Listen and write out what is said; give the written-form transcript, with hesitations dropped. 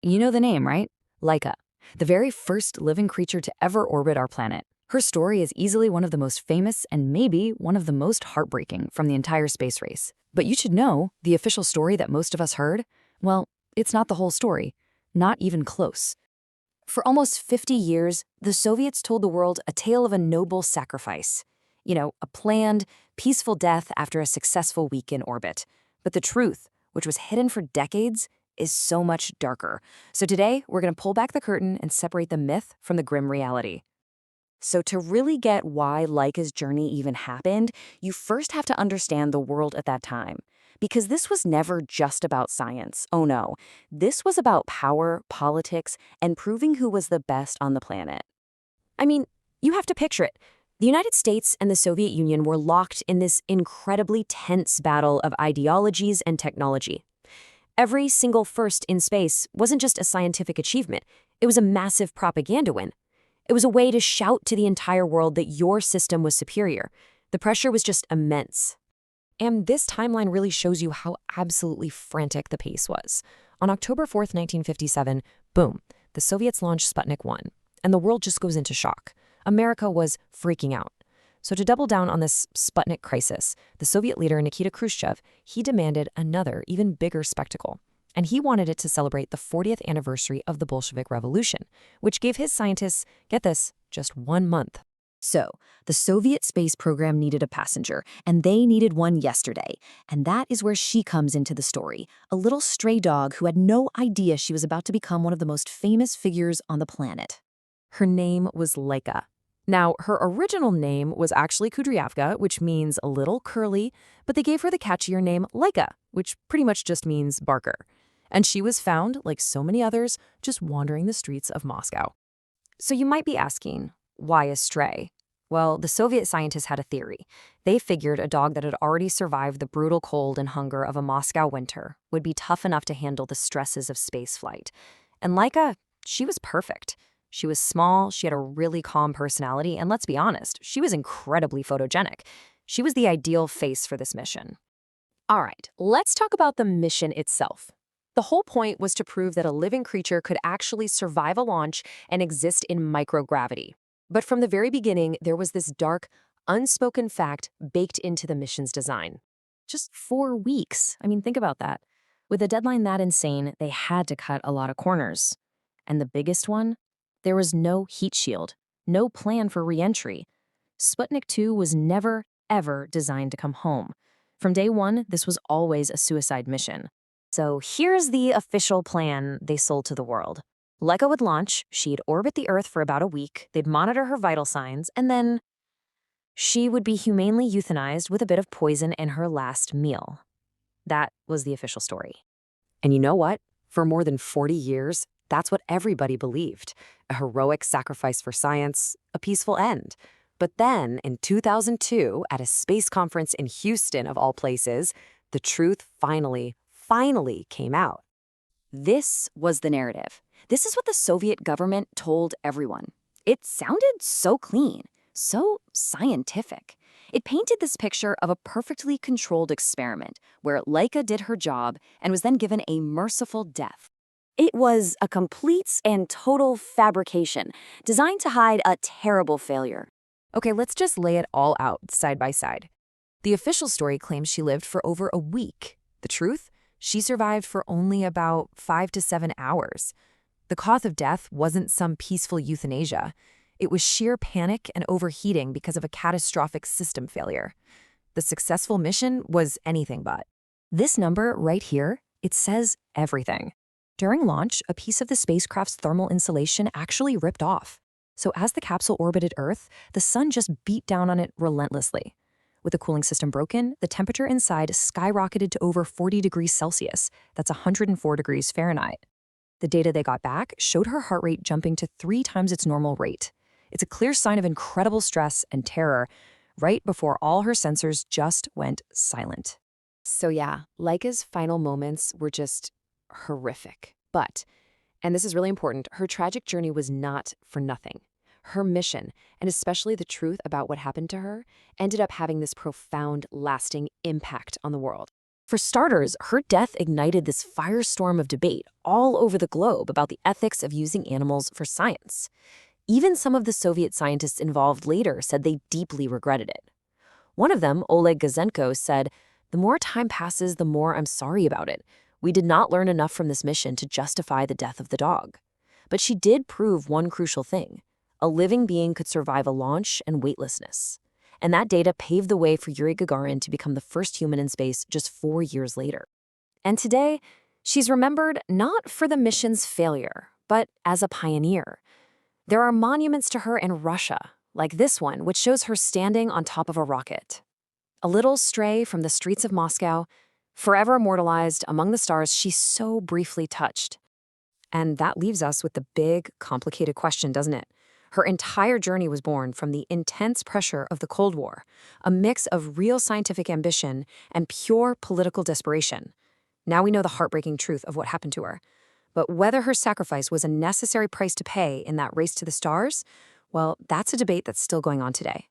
You know the name, right? Laika, the very first living creature to ever orbit our planet. Her story is easily one of the most famous and maybe one of the most heartbreaking from the entire space race. But you should know, the official story that most of us heard, well, it's not the whole story. Not even close. For almost 50 years, the Soviets told the world a tale of a noble sacrifice. You know, a planned, peaceful death after a successful week in orbit. But the truth, which was hidden for decades, is so much darker. So today, we're going to pull back the curtain and separate the myth from the grim reality. So to really get why Laika's journey even happened, you first have to understand the world at that time. Because this was never just about science. Oh no. This was about power, politics, and proving who was the best on the planet. I mean, you have to picture it. The United States and the Soviet Union were locked in this incredibly tense battle of ideologies and technology. Every single first in space wasn't just a scientific achievement, it was a massive propaganda win. It was a way to shout to the entire world that your system was superior. The pressure was just immense. And this timeline really shows you how absolutely frantic the pace was. On October 4th, 1957, boom, the Soviets launched Sputnik 1, and the world just goes into shock. America was freaking out. So to double down on this Sputnik crisis, the Soviet leader Nikita Khrushchev, he demanded another, even bigger spectacle. And he wanted it to celebrate the 40th anniversary of the Bolshevik Revolution, which gave his scientists, get this, just 1 month. So, the Soviet space program needed a passenger, and they needed one yesterday. And that is where she comes into the story, a little stray dog who had no idea she was about to become one of the most famous figures on the planet. Her name was Laika. Now, her original name was actually Kudryavka, which means a little curly, but they gave her the catchier name Laika, which pretty much just means barker. And she was found, like so many others, just wandering the streets of Moscow. So you might be asking, why a stray? Well, the Soviet scientists had a theory. They figured a dog that had already survived the brutal cold and hunger of a Moscow winter would be tough enough to handle the stresses of spaceflight. And Laika, she was perfect. She was small, she had a really calm personality, and let's be honest, she was incredibly photogenic. She was the ideal face for this mission. All right, let's talk about the mission itself. The whole point was to prove that a living creature could actually survive a launch and exist in microgravity. But from the very beginning, there was this dark, unspoken fact baked into the mission's design. Just 4 weeks. I mean, think about that. With a deadline that insane, they had to cut a lot of corners. And the biggest one? There was no heat shield, no plan for re-entry. Sputnik 2 was never, ever designed to come home. From day one, this was always a suicide mission. So here's the official plan they sold to the world. Laika would launch, she'd orbit the Earth for about a week, they'd monitor her vital signs, and then she would be humanely euthanized with a bit of poison in her last meal. That was the official story. And you know what? For more than 40 years, that's what everybody believed. A heroic sacrifice for science, a peaceful end. But then, in 2002, at a space conference in Houston, of all places, the truth finally came out. This was the narrative. This is what the Soviet government told everyone. It sounded so clean, so scientific. It painted this picture of a perfectly controlled experiment where Laika did her job and was then given a merciful death. It was a complete and total fabrication, designed to hide a terrible failure. Okay, let's just lay it all out side by side. The official story claims she lived for over a week. The truth? She survived for only about 5 to 7 hours. The cause of death wasn't some peaceful euthanasia. It was sheer panic and overheating because of a catastrophic system failure. The successful mission was anything but. This number right here, it says everything. During launch, a piece of the spacecraft's thermal insulation actually ripped off. So as the capsule orbited Earth, the sun just beat down on it relentlessly. With the cooling system broken, the temperature inside skyrocketed to over 40 degrees Celsius. That's 104 degrees Fahrenheit. The data they got back showed her heart rate jumping to 3 times its normal rate. It's a clear sign of incredible stress and terror right before all her sensors just went silent. So yeah, Laika's final moments were just horrific. But, and this is really important, her tragic journey was not for nothing. Her mission, and especially the truth about what happened to her, ended up having this profound, lasting impact on the world. For starters, her death ignited this firestorm of debate all over the globe about the ethics of using animals for science. Even some of the Soviet scientists involved later said they deeply regretted it. One of them, Oleg Gazenko, said, "The more time passes, the more I'm sorry about it. We did not learn enough from this mission to justify the death of the dog." But she did prove one crucial thing. A living being could survive a launch and weightlessness. And that data paved the way for Yuri Gagarin to become the first human in space just 4 years later. And today, she's remembered not for the mission's failure, but as a pioneer. There are monuments to her in Russia, like this one, which shows her standing on top of a rocket. A little stray from the streets of Moscow, forever immortalized among the stars she so briefly touched. And that leaves us with the big, complicated question, doesn't it? Her entire journey was born from the intense pressure of the Cold War, a mix of real scientific ambition and pure political desperation. Now we know the heartbreaking truth of what happened to her. But whether her sacrifice was a necessary price to pay in that race to the stars, well, that's a debate that's still going on today.